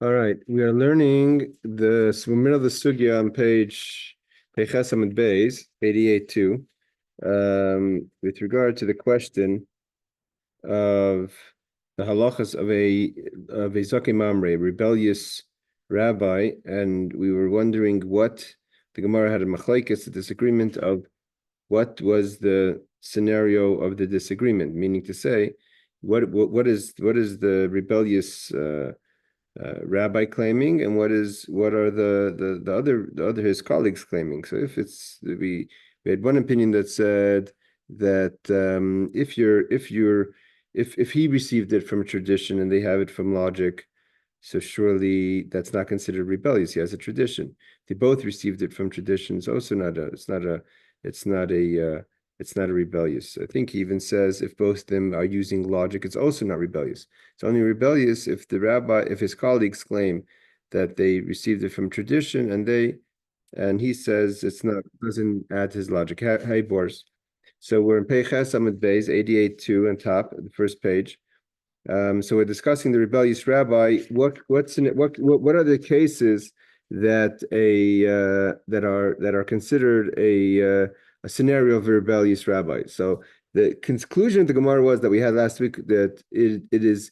All right, we are learning the middle of the sugya on page Peches Amud Beis 88-2, with regard to the question of the halachas of a Zaken Mamre, rebellious rabbi, and we were wondering what the Gemara had a machlekes, a disagreement of what was the scenario of the disagreement, meaning to say, what is the rebellious rabbi claiming, and what are the other his colleagues claiming. So if we had one opinion that said that if he received it from tradition and they have it from logic, so surely that's not considered rebellious. He has a tradition. They both received it from tradition. It's also it's not a rebellious. I think he even says if both of them are using logic, it's also not rebellious. It's only rebellious if if his colleagues claim that they received it from tradition and he says doesn't add his logic. Hey, Boris. So we're in Peiches Amud Beis 88-2 on top, the first page. So we're discussing the rebellious rabbi. What are the cases that that are considered a scenario of a rebellious rabbi? So the conclusion of the Gemara was that we had last week that it is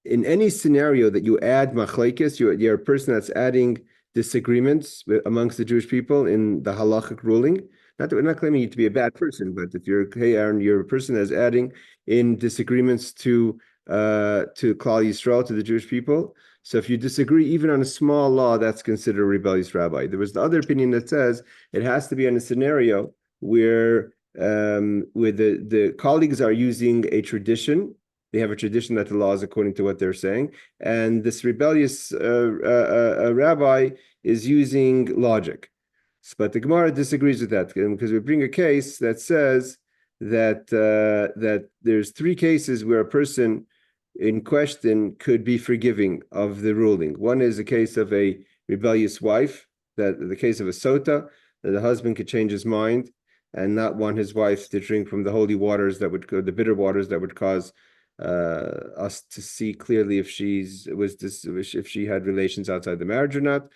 in any scenario that you add machlekes, you're a person that's adding disagreements amongst the Jewish people in the halachic ruling. Not that we're not claiming you to be a bad person, but if hey Aaron, you're a person that's adding in disagreements to Klal Yisrael, to the Jewish people. So if you disagree even on a small law, that's considered a rebellious rabbi. There was the other opinion that says it has to be in a scenario where the colleagues are using a tradition. They have a tradition that the law is according to what they're saying, and this rebellious rabbi is using logic. But the Gemara disagrees with that because we bring a case that says that there's three cases where a person in question could be forgiving of the ruling. One is a case of a rebellious wife, that the case of a sota, that the husband could change his mind and not want his wife to drink from the holy waters the bitter waters that would cause us to see clearly if if she had relations outside the marriage or not.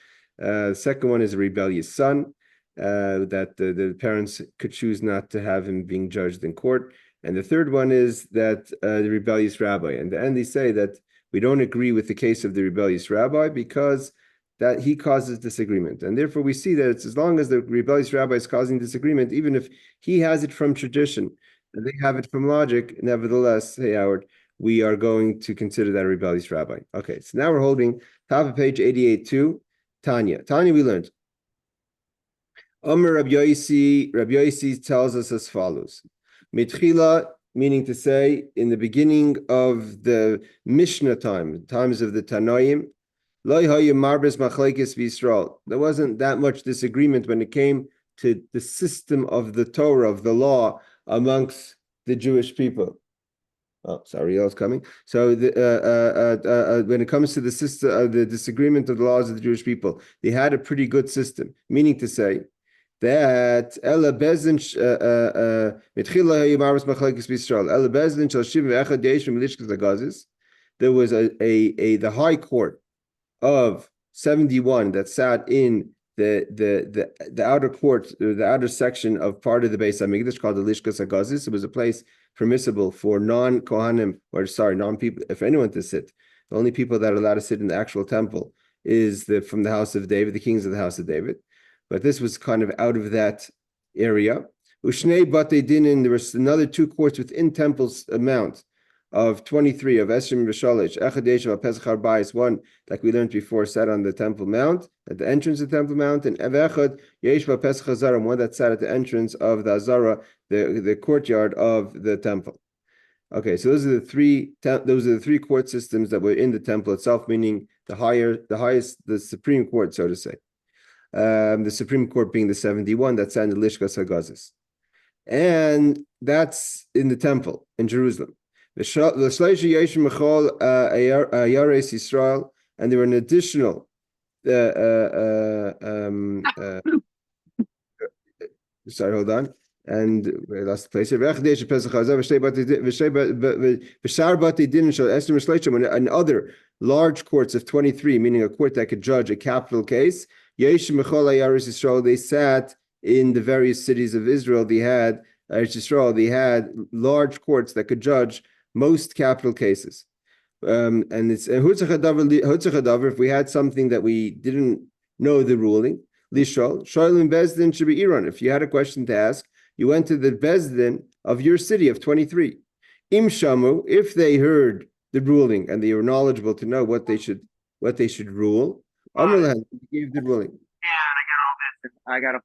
Second one is a rebellious son, that the parents could choose not to have him being judged in court. And the third one is that the rebellious rabbi. And the end they say that we don't agree with the case of the rebellious rabbi because that he causes disagreement. And therefore we see that it's as long as the rebellious rabbi is causing disagreement, even if he has it from tradition and they have it from logic, nevertheless, hey Howard, we are going to consider that a rebellious rabbi. Okay, so now we're holding top of page 88-2, Tanya. Tanya, we learned. Omer Rabbi Yosi tells us as follows. Mitchila, meaning to say, in the beginning of the Mishnah times of the Tanoim, there wasn't that much disagreement when it came to the system of the Torah, of the law, amongst the Jewish people. Oh, sorry, y'all's coming. So when it comes to the system, the disagreement of the laws of the Jewish people, they had a pretty good system, meaning to say, that Ella Bezin there was the high court of 71 that sat in the outer court, the outer section of part of the Beis Hamikdash called the Lishkas Hagazis. It was a place permissible for non-people, if anyone to sit. The only people that are allowed to sit in the actual temple is from the house of David, the kings of the house of David. But this was kind of out of that area. Ushnei Batei Dinin, there was another two courts within temple's amount of 23 of Esrim V'Shalish, Echad Yeshiv Pesach Harbayis, one, like we learned before, sat on the Temple Mount, at the entrance of the Temple Mount, and Echad Yeshiv Pesach Hazarim, one that sat at the entrance of the Azara, the courtyard of the temple. Okay, so those are the three court systems that were in the temple itself, meaning the highest, the Supreme Court, so to say. The Supreme Court being the 71 that's in the Lishkas Hagazis. And that's in the temple in Jerusalem. And there were an additional sorry, hold on. and that's the place. And other large courts of 23, meaning a court that could judge a capital case, they sat in the various cities of Israel. They had large courts that could judge most capital cases. And it's if we had something that we didn't know the ruling, lishol shoylim bezdin should be Iran. If you had a question to ask, you went to the bezdin of your city of 23. Im shamu, if they heard the ruling and they were knowledgeable to know what they should rule, Amr gave the ruling. Yeah, I got all this. I got a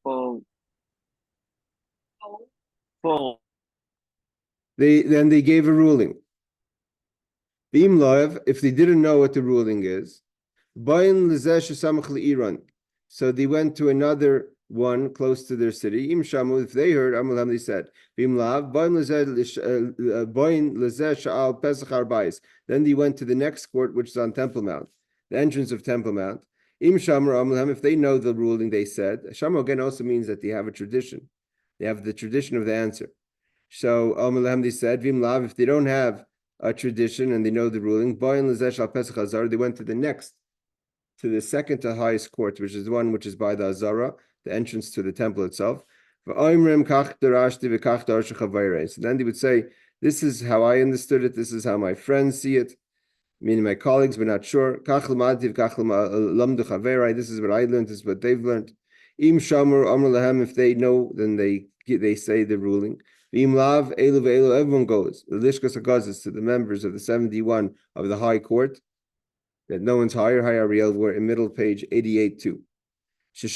full. They gave a ruling. If they didn't know what the ruling is, so they went to another one close to their city. If they heard, they said, then they went to the next court, which is on Temple Mount, the entrance of Temple Mount. If they know the ruling, they said, Sham again also means that they have a tradition. They have the tradition of the answer. So they said, if they don't have a tradition and they know the ruling, they went to the second to highest court, which is the one which is by the Azara, the entrance to the temple itself. So then they would say, this is how I understood it, this is how my friends see it, meaning my colleagues, but not sure. This is what I learned, this is what they've learned. If they know, then they say the ruling. Everyone goes. The Lishkas HaGazis to the members of the 71 of the High Court, that no one's higher, Ariel, we're in middle page 88 too. The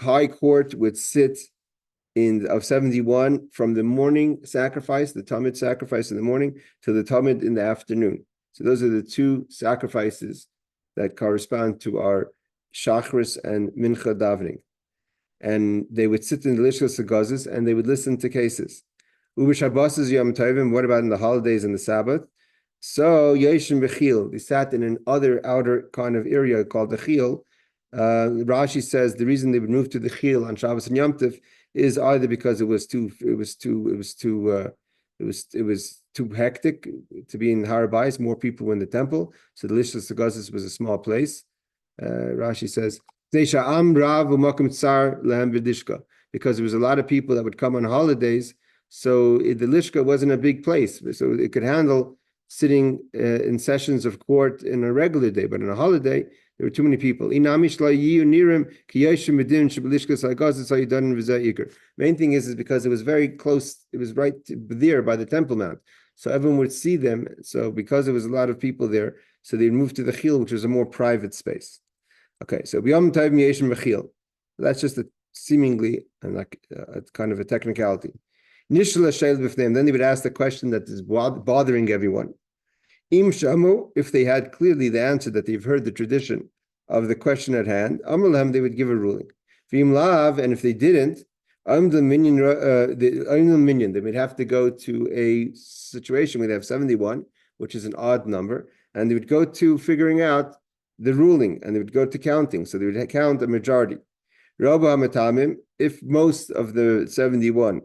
High Court would sit of 71 from the morning sacrifice, the Talmud sacrifice in the morning, to the Talmud in the afternoon. So those are the two sacrifices that correspond to our Shachris and Mincha davening. And they would sit in the Lishkas HaGazis and they would listen to cases. Ubishabas Yom Tovim, what about in the holidays and the Sabbath? So Yeshim Bechil, they sat in another outer kind of area called the Chil. Rashi says the reason they would move to the Chil on Shabbos and Yom Tov is either because it was too hectic to be in Har Bayis, more people were in the temple. So the Lishkas HaGazis was a small place. Rashi says, because there was a lot of people that would come on holidays, so the Lishka wasn't a big place, so it could handle sitting in sessions of court in a regular day, but on a holiday, there were too many people. Main thing is because it was very close, it was right there by the Temple Mount, so everyone would see them, so because there was a lot of people there, so they moved to the Chil, which was a more private space. Okay, so B'Yom Tov Yeshim B'Chil. That's just a seemingly and like kind of a technicality. Nishla Sheil B'Fneim. Then they would ask the question that is bothering everyone. Im Shamu, if they had clearly the answer that they've heard the tradition of the question at hand, Amrulhem, they would give a ruling. V'Im Lav, and if they didn't, the minion, they would have to go to a situation where they have 71, which is an odd number, and they would go to figuring out the ruling, and they would go to counting, so they would count a majority. If most of the 71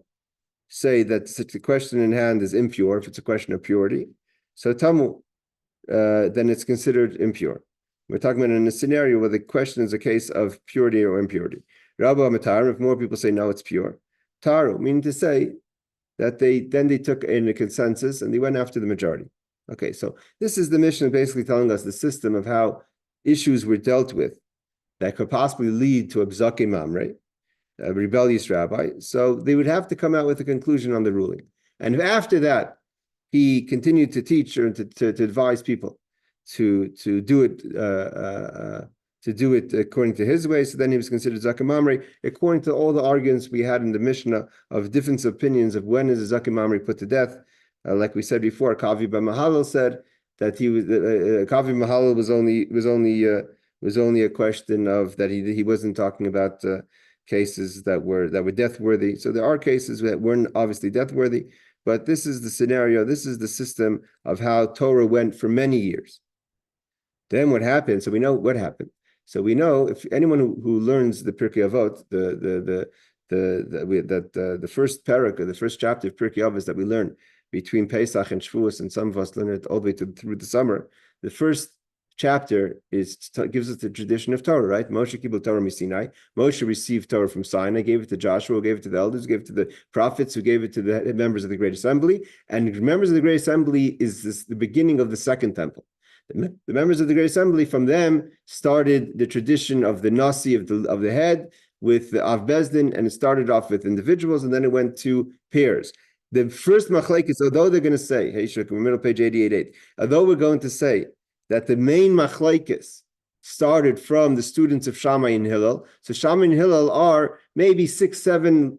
say that the question in hand is impure, if it's a question of purity, so tamu, then it's considered impure. We're talking about in a scenario where the question is a case of purity or impurity. If more people say no, it's pure. Taru, meaning to say that they took in a consensus and they went after the majority. Okay, so this is the Mishnah basically telling us the system of how issues were dealt with that could possibly lead to a Zaken Mamre, a rebellious rabbi. So they would have to come out with a conclusion on the ruling. And after that, he continued to teach or to advise people to do it according to his way. So then he was considered Zaken Mamre, according to all the arguments we had in the Mishnah of different opinions of when is a Zaken Mamre put to death. Like we said before, Kavi B'Mahalal said that he was Kavi Mahalal was only a question of that he wasn't talking about cases that were death worthy. So there are cases that weren't obviously death worthy, but this is the scenario. This is the system of how Torah went for many years. Then what happened? So we know what happened. So we know if anyone who learns the Pirkei Avot, the first parak, or the first chapter of Pirkei Avos that we learn between Pesach and Shavuos, and some of us learn it all the way through the summer. The first chapter gives us the tradition of Torah, right? Moshe Kibul Torah Misinai. Moshe received Torah from Sinai, gave it to Joshua, gave it to the elders, gave it to the prophets, who gave it to the members of the Great Assembly. And the members of the Great Assembly is the beginning of the Second Temple. The members of the Great Assembly, from them started the tradition of the Nasi of the head with the Av Bezdin, and it started off with individuals, and then it went to pairs. The first machlekes, although they're going to say, hey, Shuk, middle page 88, although we're going to say that the main machlekes started from the students of Shammai and Hillel. So Shammai and Hillel are maybe 6, 7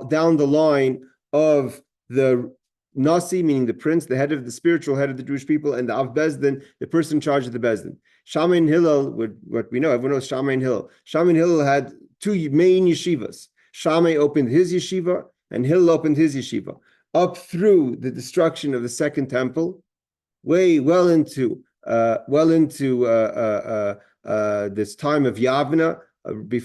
down the line of the Nasi, meaning the prince, the head of the spiritual head of the Jewish people, and the Av Bezdin, the person in charge of the Bezdin. Shammai and Hillel, what we know, everyone knows Shammai and Hillel. Shammai and Hillel had 2 main yeshivas. Shammai opened his yeshiva, and Hillel opened his yeshiva, up through the destruction of the Second Temple, well into this time of Yavna,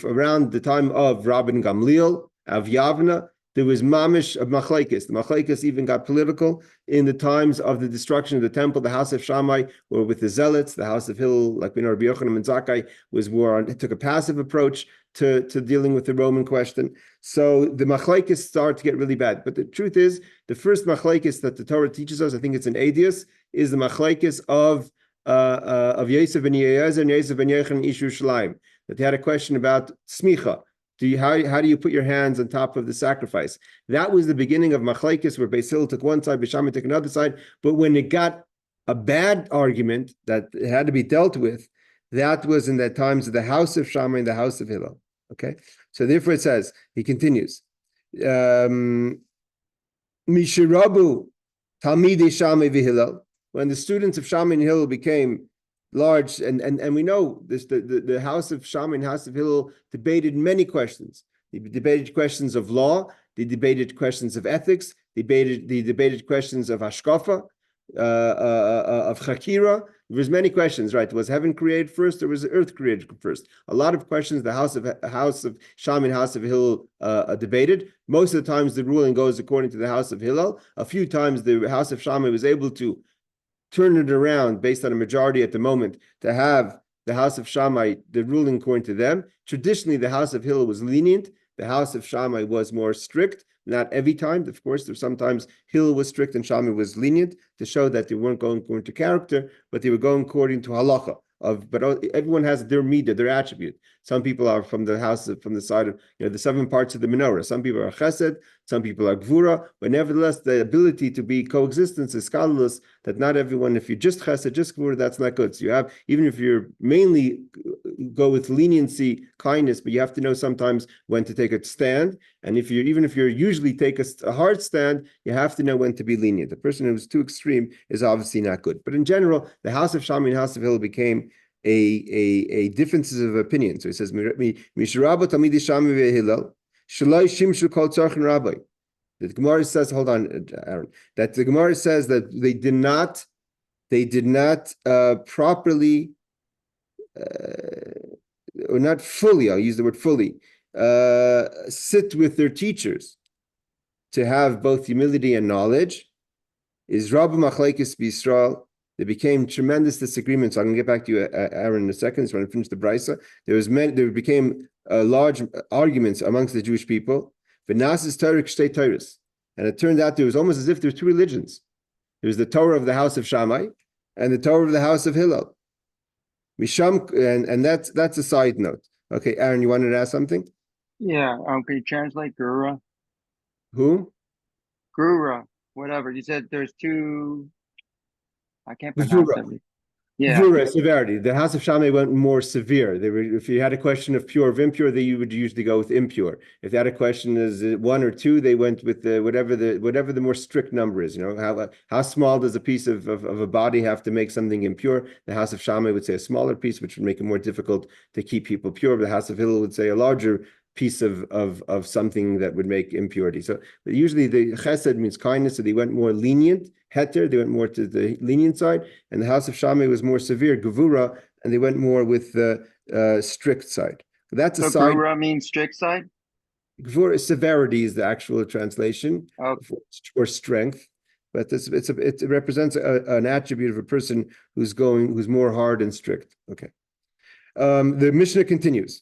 around the time of Rabbi Gamliel of Yavna. There was mamish of machlekes. The machlekes even got political in the times of the destruction of the temple. The house of Shammai were with the zealots. The house of Hillel, like we know, Rabbi Yochanan and Zakkai, was more on. It took a passive approach to dealing with the Roman question. So the machlekes start to get really bad. But the truth is, the first machlekes that the Torah teaches us, I think it's in Adius, is the machlekes of Yosef ben Yehozer and Yosef ben Yochanan Ish Yerushalayim. That they had a question about smicha. How do you put your hands on top of the sacrifice? That was the beginning of machlekes, where Beis Hillel took one side, Beis Shammai took another side. But when it got a bad argument that it had to be dealt with, that was in the times of the house of Shammai and the house of Hillel. Okay, so therefore it says, he continues, Mishirabu Talmidei Shammai v'Hillel. When the students of Shammai and Hillel became large, and we know this, the house of Shammai and house of Hillel debated many questions. They debated questions of law, they debated questions of ethics, they debated questions of hashkafa, of chakira. There was many questions, right? Was heaven created first, or was the earth created first? A lot of questions the house of Shammai and house of Hillel debated. Most of the times the ruling goes according to the house of Hillel. A few times the house of Shammai was able to turn it around based on a majority at the moment to have the house of Shammai, the ruling according to them. Traditionally, the house of Hillel was lenient. The house of Shammai was more strict. Not every time, of course. There's sometimes Hillel was strict and Shammai was lenient, to show that they weren't going according to character, but they were going according to halacha. But everyone has their midah, their attribute. Some people are from the side of the 7 parts of the menorah. Some people are chesed, some people are gvura, but nevertheless, the ability to be coexistence is scholarless. That not everyone, if you just chesed, just gvura, that's not good. So you have, even if you're mainly go with leniency, kindness, but you have to know sometimes when to take a stand. And if you're usually take a hard stand, you have to know when to be lenient. The person who's too extreme is obviously not good. But in general, the house of Shammai and house of Hillel became a differences of opinion. So he says, Mishrabu Talmidei Shammai ve'Hillel, Shalai Shimshu Kol Tzarchen Rabbi. The Gemara says, hold on, Aaron, that the Gemara says that they did not properly, or not fully, I'll use the word fully, sit with their teachers to have both humility and knowledge. Is Rabbi Machlekes B'Yisrael. There became tremendous disagreements. I'm going to get back to you, Aaron, in a second. So when I finish the brisa, there became large arguments amongst the Jewish people. V'nasis Torah k'shtei Torahs, and it turned out there was almost as if there were 2 religions. There was the Torah of the house of Shammai and the Torah of the house of Hillel. Misham, and that's a side note. Okay, Aaron, you wanted to ask something? Yeah. Can you translate Gura? Who? Gura, whatever. You said there's 2. I can't pronounce it. Yeah. Gvura, severity. The house of Shammai went more severe. If you had a question of pure or impure, you would usually go with impure. If they had a question as 1 or 2, they went with whatever the more strict number is. How small does a piece of a body have to make something impure? The house of Shammai would say a smaller piece, which would make it more difficult to keep people pure. But the house of Hillel would say a larger piece of something that would make impurity. So usually the chesed means kindness, so they went more lenient. Heter, they went more to the lenient side, and the house of Shammai was more severe, gevura, and they went more with strict side. That's a So side. Gvura means strict side? For severity is the actual translation, Oh, or strength. But it represents an attribute of a person who's more hard and strict. Okay. The Mishnah continues.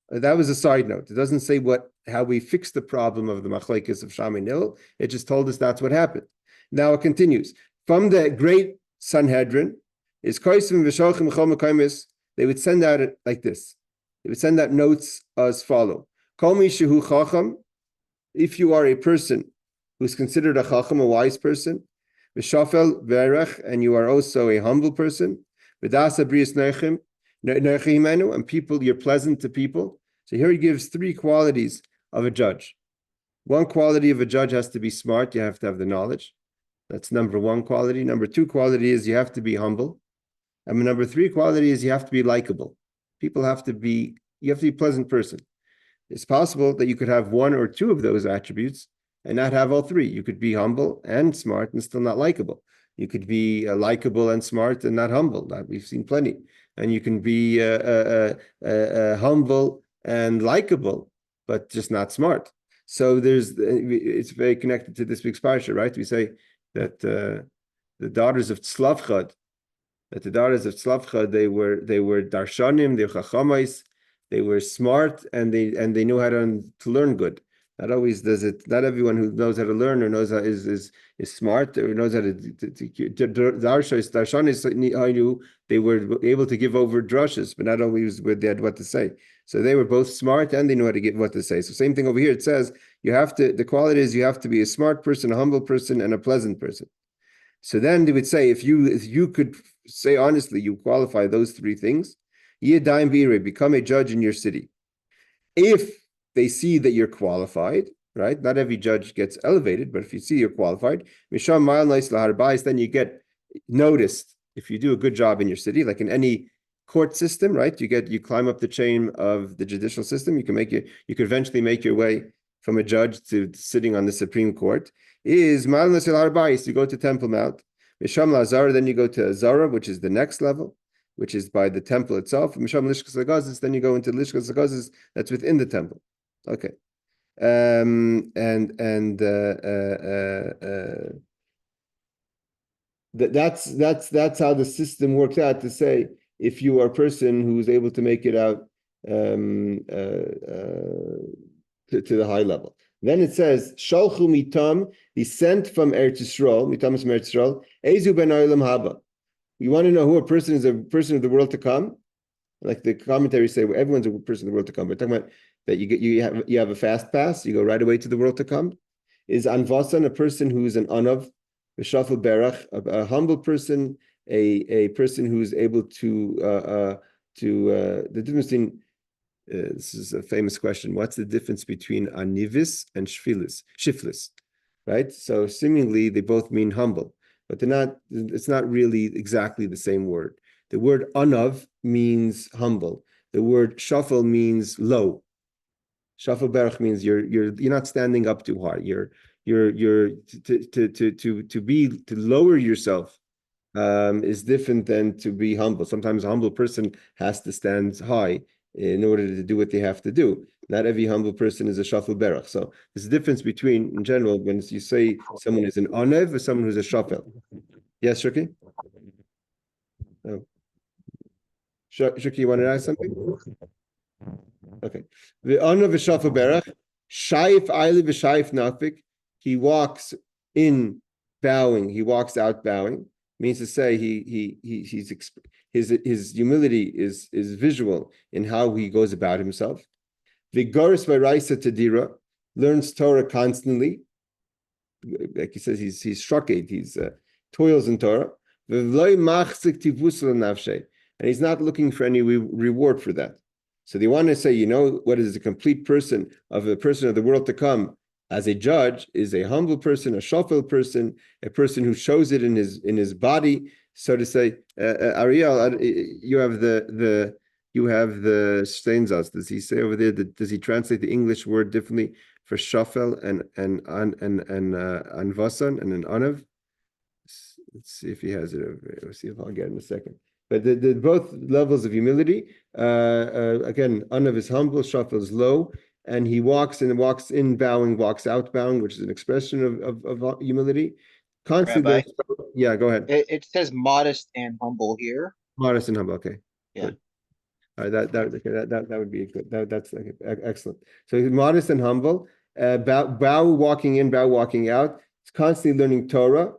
That was a side note. It doesn't say how we fix the problem of the machlekes of Sham and Hillel. It just told us that's what happened. Now it continues. From the great Sanhedrin, is Koisim v'Sholchim Chol Mekaymis. They would send out it like this. They would send out notes as follow. Kol mi shehu chacham. If you are a person who's considered a chacham, a wise person, v'shafel v'erech, and you are also a humble person, v'dasa brius nechim, and people, you're pleasant to people. So here he gives three qualities of a judge. One quality of a judge has to be smart. You have to have the knowledge. That's number one quality. Number two quality is you have to be humble. And number three quality is you have to be likable. You have to be a pleasant person. It's possible that you could have one or two of those attributes and not have all three. You could be humble and smart and still not likable. You could be likable and smart and not humble. That we've seen plenty. And you can be humble and likable, but just not smart. So it's very connected to this week's parsha, right? We say that the daughters of Tzlavchad, they were darshanim, they were chachamais, they were smart, and they knew how to learn good. Not always does it. Not everyone who knows how to learn or knows how is smart or knows how to darshan. They were able to give over drushes, but not always they had what to say. So they were both smart and they knew how to get what to say. So same thing over here. It says the quality is you have to be a smart person, a humble person, and a pleasant person. So then they would say if you could say honestly, you qualify those three things, become a judge in your city. If they see that you're qualified, right? Not every judge gets elevated, but if you see you're qualified, then you get noticed if you do a good job in your city, like in any court system, right? You climb up the chain of the judicial system. You could eventually make your way from a judge to sitting on the Supreme Court. You go to Temple Mount. Then you go to Zara, which is the next level, which is by the temple itself. Then you go into Lishkas Agazis, that's within the temple. Okay. That's how the system works out to say if you are a person who's able to make it out to the high level. Then it says, Shalchu mitam, he sent from Eretz Yisrael, mitam is from Eretz Yisrael, Ezu ben Olam haba. You want to know who a person is, a person of the world to come? Like the commentaries say, well, everyone's a person of the world to come. We're talking about that you have a fast pass, you go right away to the world to come. Is Anvasan a person who's an Anav, a Shafal Berach, a humble person, a person who's able to the difference between this is a famous question. What's the difference between anivis and shiflis? Right? So seemingly they both mean humble, but they're not. It's not really exactly the same word. The word anav means humble. The word shafal means low. Shafal berach means you're not standing up too high. You're to lower yourself is different than to be humble. Sometimes a humble person has to stand high in order to do what they have to do. Not every humble person is a shafal berach. So there's a difference between, in general, when you say someone is an onev or someone who's a shafel. Yes, Shuki? Oh. Shuki, you want to ask something? Okay. The onev is shafal berach. Shaif aili v'shaif nafik. He walks in bowing. He walks out bowing. Means to say his humility is visual in how he goes about himself. Vigoris v'raisa tadira, learns Torah constantly. Like he says, he's shoked, he's toils in Torah. And he's not looking for any reward for that. So they want to say, what is a complete person of the world to come as a judge is a humble person, a shafel person, a person who shows it in his body, so to say. Ariel, you have the steinzas. Does he say over there does he translate the English word differently for shafel and anvasan and an anav? Let's see if he has it over here. Let's see if I'll get it in a second. But the both levels of humility. Again, Anav is humble, Shafel is low, and he walks in bowing, walks out bowing, which is an expression of humility. Constantly, Rabbi, yeah, go ahead. it says modest and humble here. Modest and humble. Okay, Yeah. good. All right, that would be good. That's okay, excellent. So he's modest and humble. Bow walking in, bow walking out. He's constantly learning Torah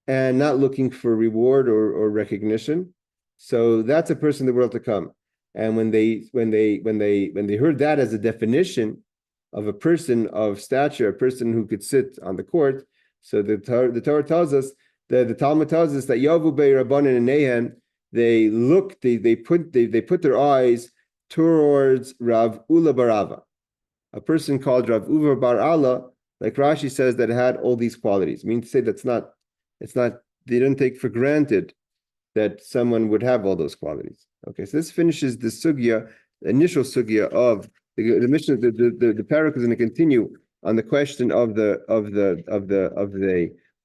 and not looking for reward or recognition. So that's a person in the world to come. And when they heard that as a definition of a person of stature, a person who could sit on the court, so the Torah tells us that the Talmud tells us that Yavu Bei Rabbanan and Nehem, they put their eyes towards Rav Ula Barava, a person called Rav Uva Bar Allah, like Rashi says, that had all these qualities. I mean to say it's not, they didn't take for granted that someone would have all those qualities. Okay, so this finishes the sugya, the initial sugya of the mission. The parak is going to continue on the question of the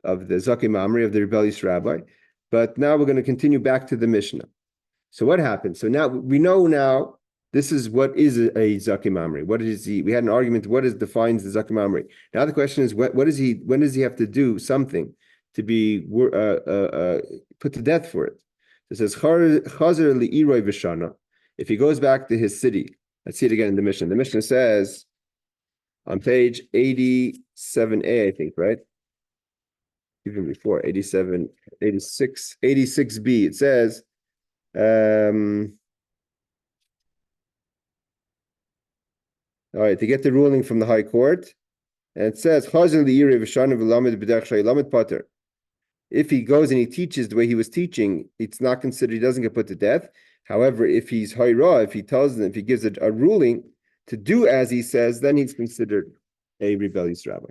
Zaken Mamre, of the rebellious rabbi. But now we're going to continue back to the Mishnah. So what happened? So now we know now this is what is a Zaken Mamre. What is he? We had an argument. What defines the Zaken Mamre? Now the question is, what is he? When does he have to do something to be put to death for it? It says Chazer li'iroi v'shana. If he goes back to his city, let's see it again in the Mishnah. The Mishnah says on page 87a, I think, right? Even before 87, 86, 86b, it says, all right, to get the ruling from the High Court, and it says, if he goes and he teaches the way he was teaching, it's not considered, he doesn't get put to death. However, if he's Hayra, if he tells them, if he gives a ruling to do as he says, then he's considered a rebellious rabbi,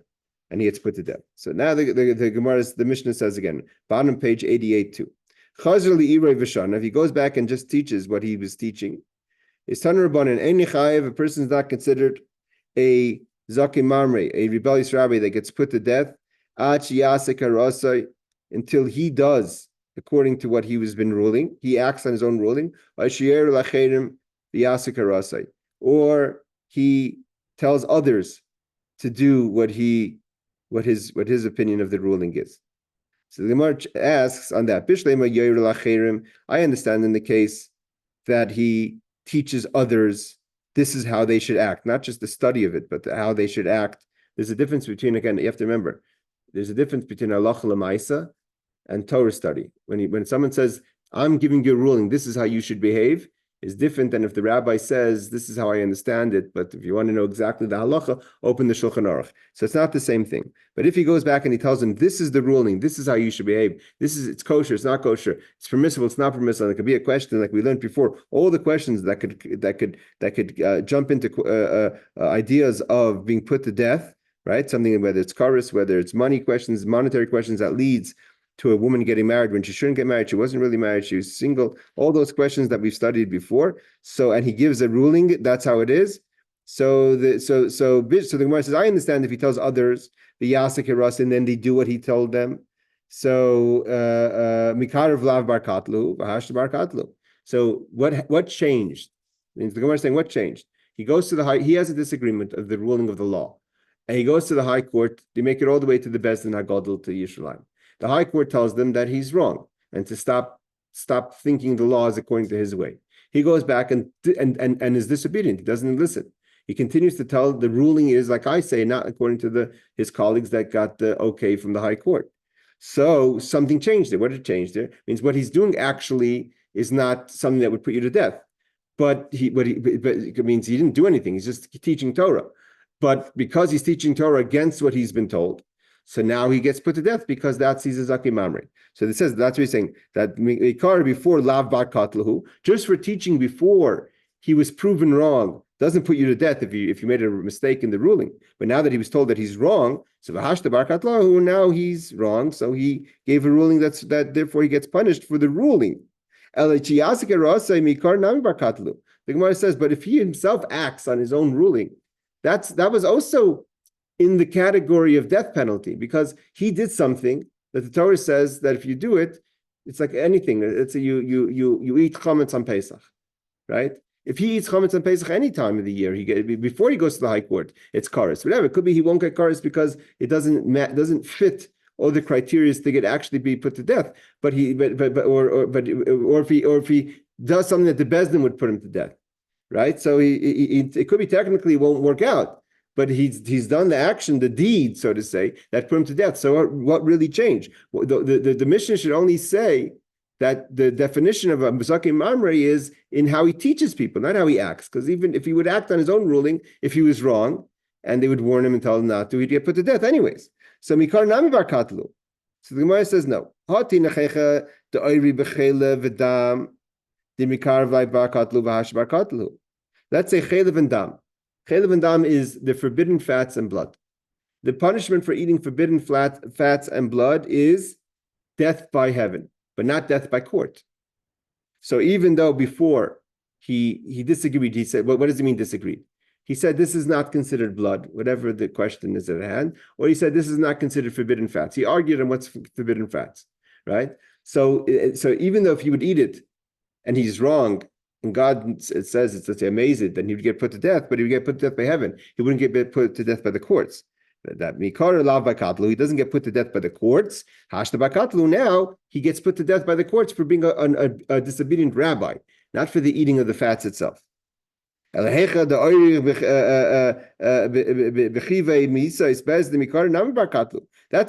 and he gets put to death. So now the Mishnah says again, bottom page 88 too. If he goes back and just teaches what he was teaching, is Taner Rabbanan Ein Chayev, a person is not considered a Zaken Mamre, a rebellious rabbi that gets put to death, until he does according to what he was been ruling. He acts on his own ruling, or he tells others to do what his opinion of the ruling is. So the Gemara asks on that, I understand in the case that he teaches others this is how they should act, not just the study of it, but how they should act. There's a difference between, again, you have to remember, there's a difference between halacha l'maisa and Torah study. When someone says, I'm giving you a ruling, this is how you should behave, is different than if the rabbi says, this is how I understand it, but if you want to know exactly the halacha, open the Shulchan Aruch. So it's not the same thing. But if he goes back and he tells them, this is the ruling, this is how you should behave, it's kosher, it's not kosher, it's permissible, it's not permissible, and it could be a question like we learned before, all the questions that could jump into ideas of being put to death, right? Something, whether it's karis, whether it's money questions, monetary questions that leads to a woman getting married when she shouldn't get married, she wasn't really married, she was single, all those questions that we've studied before. So, and he gives a ruling, that's how it is. So the Gemara says, I understand if he tells others the Yasik Ras, and then they do what he told them. So Mikarav Lav Bar Katlu, Bahash Bar Katlu. So what changed? Means the Gemara is saying what changed? He goes to he has a disagreement of the ruling of the law. And he goes to the High Court, they make it all the way to the Bezdin HaGadol to Yerushalayim. The High Court tells them that he's wrong and to stop thinking the law is according to his way. He goes back and is disobedient. He doesn't listen. He continues to tell the ruling is, like I say, not according to his colleagues that got the okay from the High Court. So something changed there. What did change there? It means what he's doing actually is not something that would put you to death. But it means he didn't do anything. He's just teaching Torah. But because he's teaching Torah against what he's been told, so now he gets put to death because that's he's a Zaken Mamre. So it says that's what he's saying, that Mikar before Lav Bar Katlahu, just for teaching before he was proven wrong, doesn't put you to death if you made a mistake in the ruling. But now that he was told that he's wrong, so Vahashta Bar Katlahu, now he's wrong. So he gave a ruling that therefore he gets punished for the ruling. The Gemara says, but if he himself acts on his own ruling, that was also in the category of death penalty, because he did something that the Torah says that if you do it, It's like anything. It's you eat chametz on Pesach, right? If he eats chametz on Pesach any time of the year, before he goes to the high court, it's kares. Whatever. It could be he won't get kares because it doesn't fit all the criteria to actually be put to death. But if he does something that the Bezdin would put him to death, right? So it could be technically it won't work out, but he's done the action, the deed, so to say, that put him to death. So what really changed? The Mishnah should only say that the definition of a Zaken Mamre is in how he teaches people, not how he acts. Because even if he would act on his own ruling, if he was wrong, and they would warn him and tell him not to, he'd get put to death anyways. So Mikar Nami Bar Katlu. So the Gemara says no. Hati nechecha the oiri bechele v'dam the Mikar Vai Bar Katlu v'hash Bar Katlu. Let's say chelev and dam. Chelev and dam is the forbidden fats and blood. The punishment for eating forbidden fats and blood is death by heaven, but not death by court. So even though before he disagreed, he said, well, what does it mean disagreed? He said this is not considered blood, whatever the question is at hand, or he said this is not considered forbidden fats. He argued on what's forbidden fats, right? So even though if he would eat it and he's wrong, and God says it's amazing, then he would get put to death, but he would get put to death by heaven. He wouldn't get put to death by the courts. That mikar lav bakatlu, he doesn't get put to death by the courts. Hashta bakatlu, now he gets put to death by the courts for being a disobedient rabbi, not for the eating of the fats itself. That's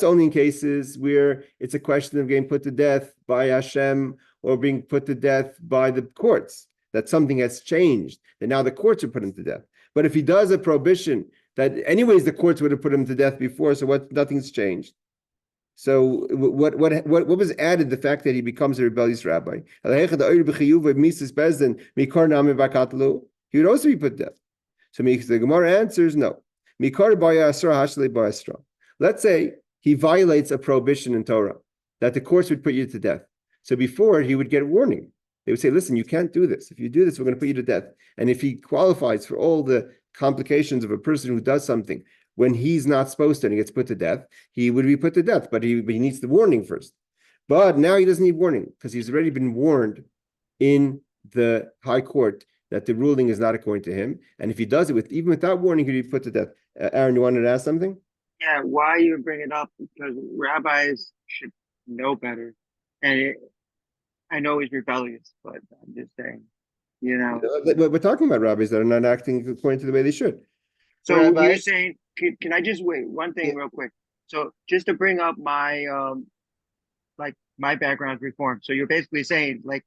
only in cases where it's a question of getting put to death by Hashem or being put to death by the courts, that something has changed, that now the courts are putting him to death. But if he does a prohibition that anyways the courts would have put him to death before, so nothing's changed. So what was added? The fact that he becomes a rebellious rabbi. He would also be put to death. So the Gemara answers no. Let's say he violates a prohibition in Torah that the courts would put you to death. So before he would get a warning. They would say, listen, you can't do this. If you do this, we're going to put you to death. And if he qualifies for all the complications of a person who does something when he's not supposed to and he gets put to death, he would be put to death, but he needs the warning first. But now he doesn't need warning because he's already been warned in the high court that the ruling is not according to him. And if he does it even without warning, he'd be put to death. Aaron, you wanted to ask something? Yeah, why you bring it up? Because rabbis should know better. And I know he's rebellious, but I'm just saying, We're talking about rabbis that are not acting according to the way they should. So you're saying, can I just wait one thing real quick? So just to bring up my my background reform. So you're basically saying like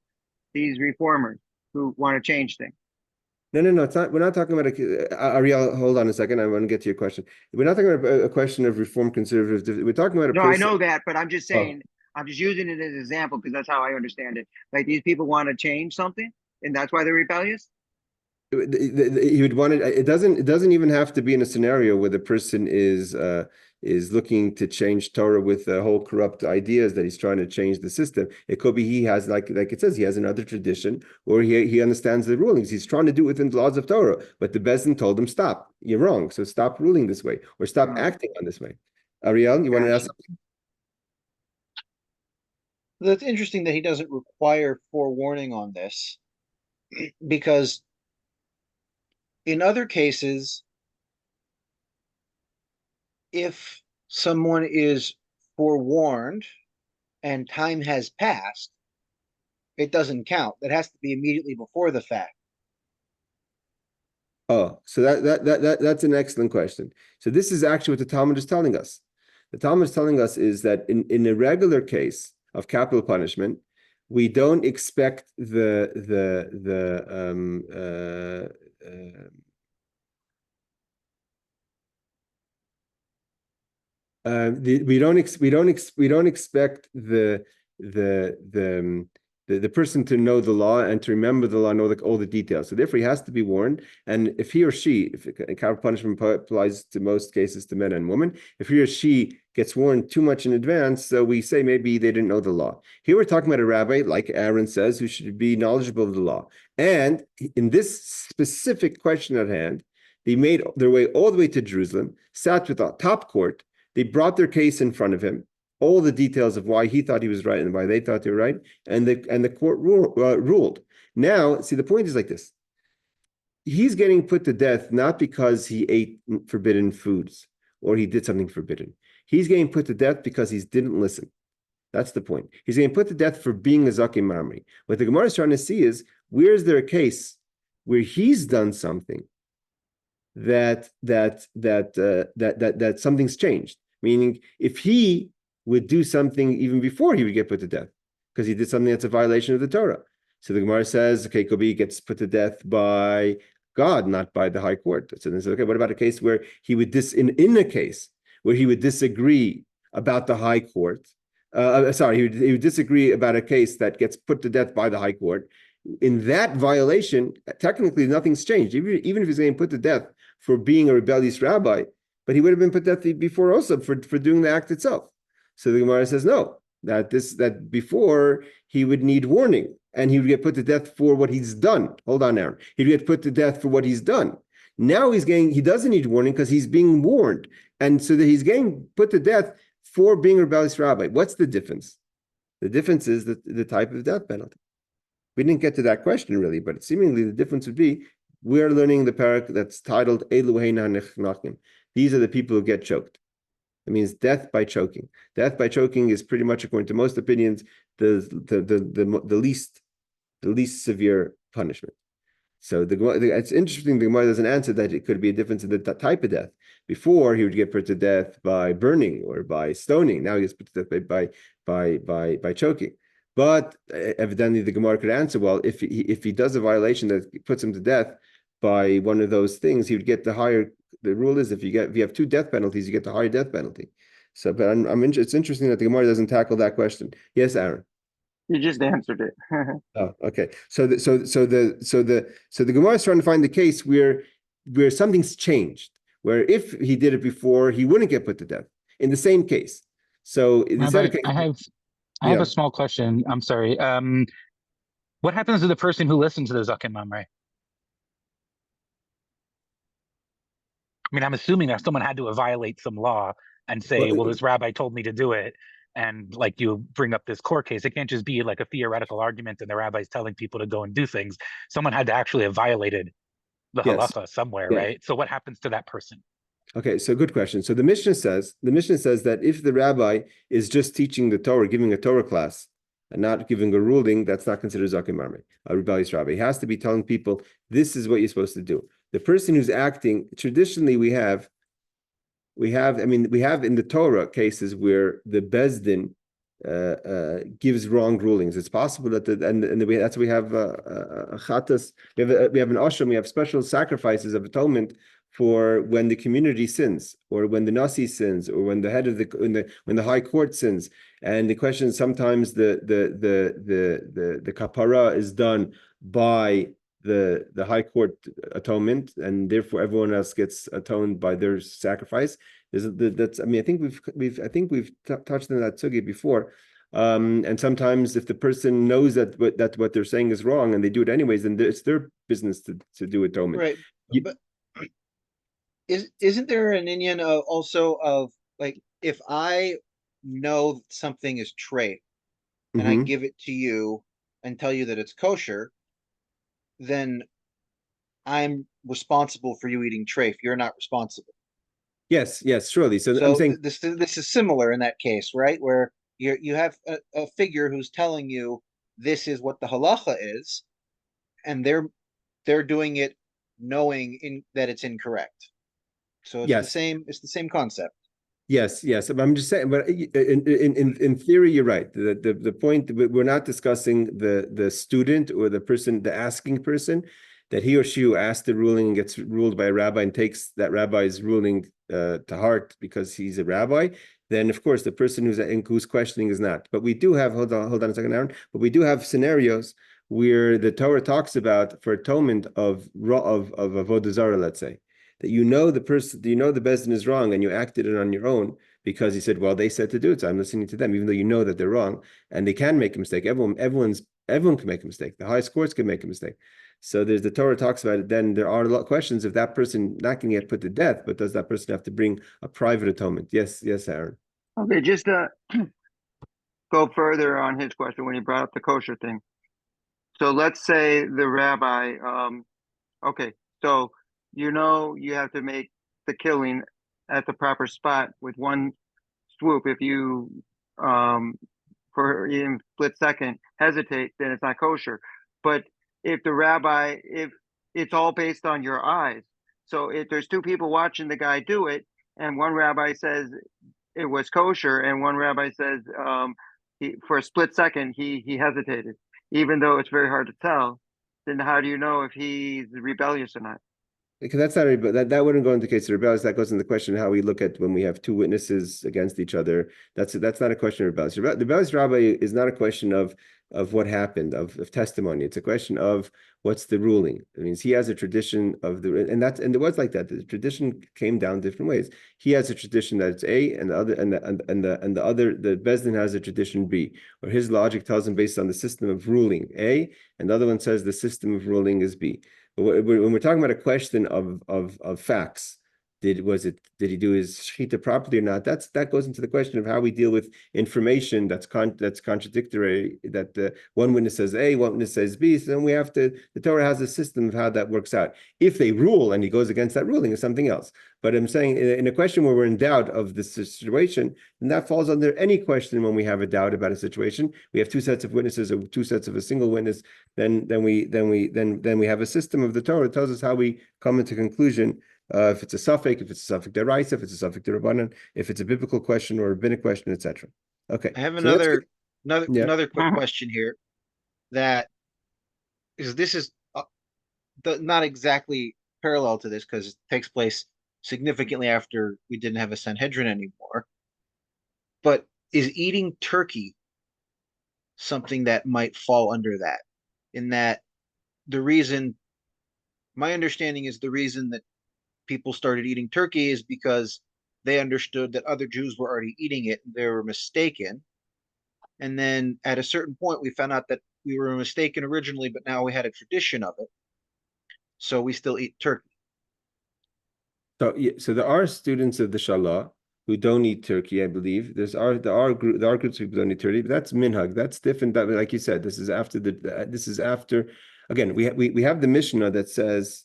these reformers who want to change things. No, it's not. We're not talking about Ariel. Hold on a second. I want to get to your question. We're not talking about a question of reform conservatives. We're talking about I know that, but I'm just saying. I'm just using it as an example because that's how I understand it. Like these people want to change something, and that's why they're rebellious. You would want it. It doesn't even have to be in a scenario where the person is looking to change Torah with whole corrupt ideas that he's trying to change the system. It could be he has like it says he has another tradition or he understands the rulings. He's trying to do it within the laws of Torah, but the Bezdin told him stop. You're wrong. So stop ruling this way or stop acting on this way. Ariel, you want to ask something? That's interesting that he doesn't require forewarning on this, because in other cases, if someone is forewarned and time has passed, it doesn't count. That has to be immediately before the fact. Oh, so that's an excellent question. So this is actually what the Talmud is telling us. The Talmud is telling us is that in a regular case of capital punishment, we don't expect we don't expect the person to know the law and to remember the law, know all the details. So therefore, he has to be warned. And if he or she, if capital punishment applies to most cases to men and women, if he or she gets warned too much in advance, so we say maybe they didn't know the law. Here we're talking about a rabbi, like Aaron says, who should be knowledgeable of the law. And in this specific question at hand, they made their way all the way to Jerusalem, sat with the top court. They brought their case in front of him. all the details of why he thought he was right and why they thought they were right, and the court ruled. Now, see, the point is like this. He's getting put to death not because he ate forbidden foods or he did something forbidden. He's getting put to death because he didn't listen. That's the point. He's getting put to death for being a Zaken Mamre. What the Gemara is trying to see is, where is there a case where he's done something that something's changed? Meaning, if he would do something even before he would get put to death, because he did something that's a violation of the Torah. So the Gemara says, okay, Kobi gets put to death by God, not by the high court. So then says, okay, what about a case where he would in a case where he would disagree about the high court? He would disagree about a case that gets put to death by the high court. In that violation, technically nothing's changed. Even if he's getting put to death for being a rebellious rabbi, but he would have been put to death before also for doing the act itself. So the Gemara says no, that before he would need warning and he would get put to death for what he's done. Hold on, Aaron. He'd get put to death for what he's done. Now he doesn't need warning because he's being warned. And so that he's getting put to death for being a rebellious rabbi. What's the difference? The difference is the type of death penalty. We didn't get to that question really, but seemingly the difference would be, we're learning the parak that's titled Elu Heina Nechnachim. These are the people who get choked. It means death by choking. Death by choking is pretty much, according to most opinions, the least severe punishment. So it's interesting the Gemara doesn't answer that it could be a difference in the type of death. Before he would get put to death by burning or by stoning. Now he gets put to death by choking. But evidently the Gemara could answer, well, if he does a violation that puts him to death by one of those things, he would get the higher. The rule is if you have two death penalties, you get the higher death penalty. So, but it's interesting that the Gemara doesn't tackle that question. Yes, Aaron. You just answered it. Oh, okay. So the Gemara is trying to find the case where something's changed. Where if he did it before, he wouldn't get put to death in the same case. So I have a small question. I'm sorry. What happens to the person who listens to the Zaken Mamre? I mean, I'm assuming that someone had to violate some law and say, well, this rabbi told me to do it. And like you bring up this court case, it can't just be like a theoretical argument and the rabbi's telling people to go and do things. Someone had to actually have violated the halacha somewhere, right? So what happens to that person? Okay, so good question. So the Mishnah says that if the rabbi is just teaching the Torah, giving a Torah class, and not giving a ruling, that's not considered Zaken Mamre, a rebellious rabbi. He has to be telling people, this is what you're supposed to do. The person who's acting, traditionally we have in the Torah cases where the Bezdin gives wrong rulings. It's possible that that's why we have chatas. We have an ashram. We have special sacrifices of atonement for when the community sins, or when the nasi sins, or when the head of when the high court sins. And the question is, sometimes the kapara is done by the high court atonement, and therefore everyone else gets atoned by their sacrifice. I think we've touched on that sugi before. And sometimes if the person knows that what they're saying is wrong and they do it anyways, then it's their business to do atonement. Right. But isn't there an inyan also of, like, if I know something is treif and I give it to you and tell you that it's kosher, then I'm responsible for you eating treif. You're not responsible. Yes, surely. So I'm saying this is similar in that case, right? Where you have a figure who's telling you this is what the halacha is, and they're doing it knowing that it's incorrect. So it's the same concept. Yes. But I'm just saying, but in theory, you're right. The point, we're not discussing the student or the person, the asking person, that he or she who asked the ruling and gets ruled by a rabbi and takes that rabbi's ruling to heart because he's a rabbi. Then of course the person who's questioning is not. But we do have, hold on a second, Aaron. But we do have scenarios where the Torah talks about for atonement of avodah zarah, let's say, that the Bezdin is wrong and you acted it on your own because he said, well, they said to do it, so I'm listening to them, even though you know that they're wrong and they can make a mistake. Everyone can make a mistake. The highest courts can make a mistake. So the Torah talks about it. Then there are a lot of questions if that person not going to get put to death, but does that person have to bring a private atonement? Yes, Aaron. Okay, just to go further on his question when he brought up the kosher thing. So let's say the rabbi, okay, so you have to make the killing at the proper spot with one swoop. If you for even split second hesitate, then it's not kosher. But if the rabbi, if it's all based on your eyes, so if there's two people watching the guy do it, and one rabbi says it was kosher, and one rabbi says for a split second he hesitated, even though it's very hard to tell, then how do you know if he's rebellious or not? Because that's not that wouldn't go into the case of rebellious. That goes into the question how we look at when we have two witnesses against each other. That's not a question of rebellious. The rebellious rabbi is not a question of what happened, of testimony. It's a question of what's the ruling. It means he has a tradition of and it was like that. The tradition came down different ways. He has a tradition that it's A, and the other the Beis Din has a tradition B, or his logic tells him based on the system of ruling A, and the other one says the system of ruling is B. But when we're talking about a question of facts, did he do his shechita properly or not? That goes into the question of how we deal with information that's contradictory. That one witness says A, one witness says B. So then the Torah has a system of how that works out. If they rule and he goes against that ruling, is something else. But I'm saying in a question where we're in doubt of the situation, and that falls under any question when we have a doubt about a situation. We have two sets of witnesses or two sets of a single witness. Then we have a system of the Torah that tells us how we come into conclusion. If it's a suffix, if it's a suffix deraisa, if it's a suffix derabanan, if it's a biblical question or a rabbinic question, etc. Okay. I have So another quick Uh-huh. question here. That this is not exactly parallel to this because it takes place significantly after we didn't have a Sanhedrin anymore. But is eating turkey something that might fall under that? In that my understanding is the reason that people started eating turkey is because they understood that other Jews were already eating it and they were mistaken. And then at a certain point, we found out that we were mistaken originally, but now we had a tradition of it. So we still eat turkey. So there are students of the Shalah who don't eat turkey, I believe. There are groups who don't eat turkey, but that's minhag. That's different. That, like you said, this is after. Again, we have the Mishnah that says,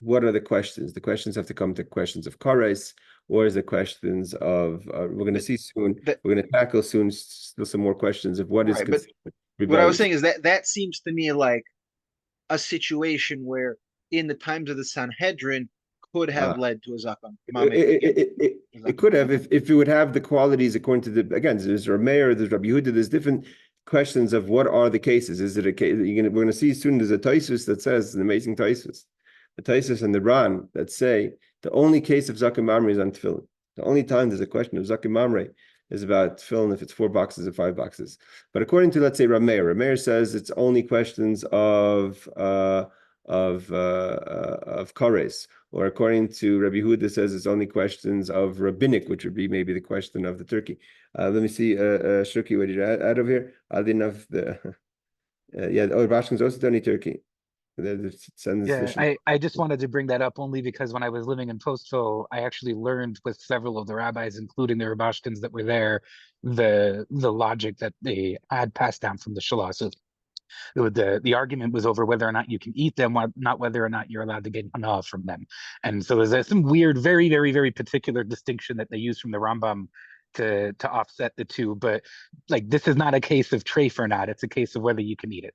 what are the questions? The questions have to come to questions of kares, or is the questions of we're going to see soon. We're going to tackle soon still some more questions of what is Right, but rebellious. what I was saying is that seems to me like a situation where in the times of the Sanhedrin could have led to a Zaken Mamre. It could have if it would have the qualities according to again, there's Rameir, there's Rabbi Yehudah, there's different questions of what are the cases. Is it a case? We're going to see soon. There's a Tosfos that says, an amazing Tosfos, the Tosfos and the Ran that say the only case of Zaken Mamre is on Tefillin. The only time there's a question of Zaken Mamre is about Tefillin if it's 4 boxes or 5 boxes. But according to, let's say, Rameir says it's only questions of kares, or according to Rabbi Yehudah says it's only questions of rabbinic, which would be maybe the question of the turkey. Let me see, Shruki, what did you add over here? I didn't have the Bashkins also don't eat turkey. I just wanted to bring that up only because when I was living in Postville, I actually learned with several of the rabbis, including the Rabashkins that were there, the logic that they had passed down from the Shalah. So the argument was over whether or not you can eat them, not whether or not you're allowed to get hana from them. And so there's some weird, very, very, very particular distinction that they use from the Rambam to offset the two. But like, this is not a case of treif or not. It's a case of whether you can eat it.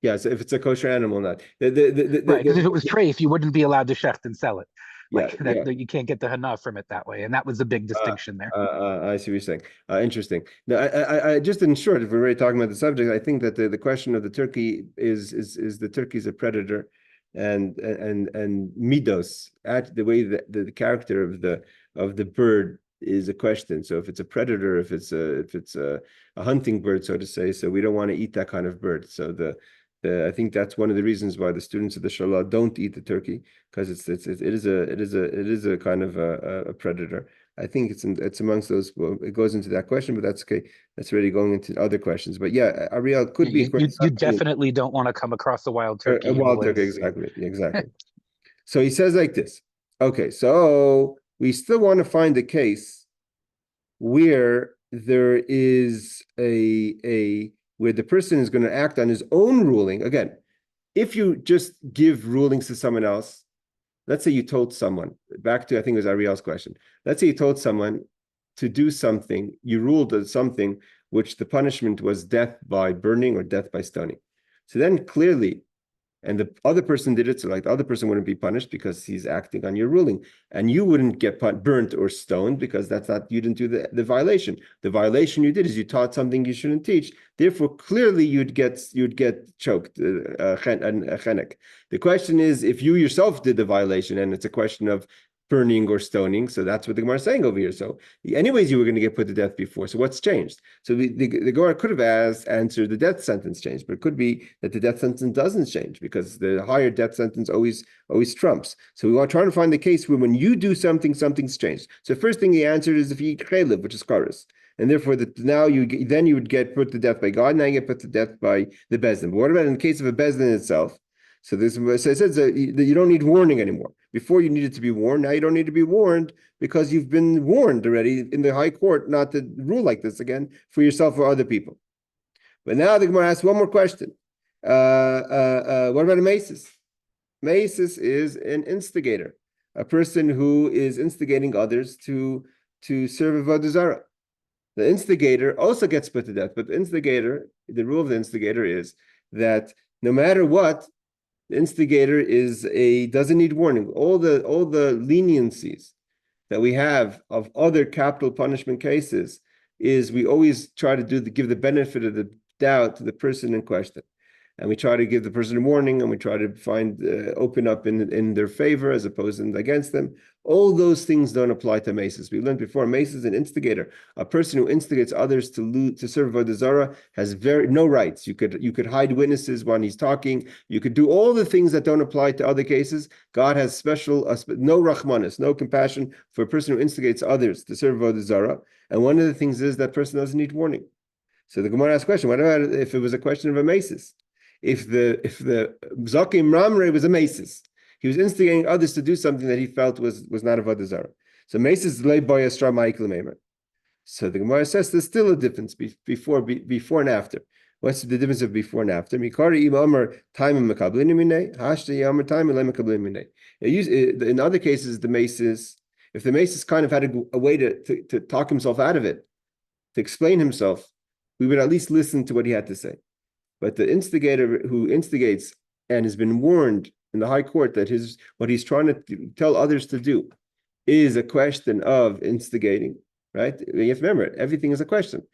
Yeah, so if it's a kosher animal or not. Right, because if it was treif, you wouldn't be allowed to shecht and sell it. Like yeah. that, you can't get the hana from it that way. And that was a big distinction there. I see what you're saying. Interesting. Now, I just in short, if we're already talking about the subject, I think that the question of the turkey is the turkey's a predator, and midos, at the way that the character of the bird is a question. So if it's a predator, if it's a hunting bird, so to say, so we don't want to eat that kind of bird. So I think that's one of the reasons why the students of the Shalah don't eat the turkey, because it is a kind of a predator. I think it's amongst those. Well, it goes into that question, but that's okay. That's already going into other questions. But yeah, Ariel could be. You definitely don't want to come across a wild turkey. A wild turkey, exactly. So he says like this. Okay, so we still want to find a case where there is where the person is going to act on his own ruling. Again, if you just give rulings to someone else, let's say you told someone, back to, I think it was Ariel's question. Let's say you told someone to do something, you ruled on something which the punishment was death by burning or death by stoning. So then clearly, and the other person did it, so like the other person wouldn't be punished because he's acting on your ruling, and you wouldn't get burnt or stoned because that's not, you didn't do the violation. The violation you did is you taught something you shouldn't teach. Therefore, clearly you'd get choked, chenek. The question is, if you yourself did the violation, and it's a question of burning or stoning, so that's what the Gemara is saying over here. So anyways, you were going to get put to death before. So what's changed? So the Gemara could have answered the death sentence changed, but it could be that the death sentence doesn't change because the higher death sentence always trumps. So we are trying to find the case where when you do something, something's changed. So first thing he answered is if you eat chaylev, which is karas. And therefore, now you would get put to death by God, now you get put to death by the bezdin. But what about in the case of a bezdin itself? So it says that you don't need warning anymore. Before you needed to be warned, now you don't need to be warned because you've been warned already in the high court not to rule like this again for yourself or other people. But now the Gemara asks one more question. What about a masis? Masis is an instigator, a person who is instigating others to serve avodah zarah. The instigator also gets put to death, but the rule of the instigator is that no matter what, the instigator doesn't need warning. All the leniencies that we have of other capital punishment cases is we always try to give the benefit of the doubt to the person in question. And we try to give the person a warning, and we try to open up in their favor as opposed to against them. All those things don't apply to maces. We learned before, mace is an instigator. A person who instigates others to serve avodah zarah has no rights. You could hide witnesses when he's talking. You could do all the things that don't apply to other cases. God has no rachmanis, no compassion for a person who instigates others to serve avodah zarah. And one of the things is that person doesn't need warning. So the Gemara asks a question: what about if it was a question of a maces? If the Zaken Mamre was a maces, he was instigating others to do something that he felt was not avodah zarah. So maces lay by a straw ma'ikle meimer. So the Gemara says there's still a difference before and after. What's the difference of before and after? Mikari imamar time and mekablin minay, hashta yamar time and mekablin minay. In other cases, the maces, if the maces kind of had a way to talk himself out of it, to explain himself, we would at least listen to what he had to say. But the instigator who instigates and has been warned in the high court that what he's trying to tell others to do is a question of instigating, right? You have to remember, everything is a question.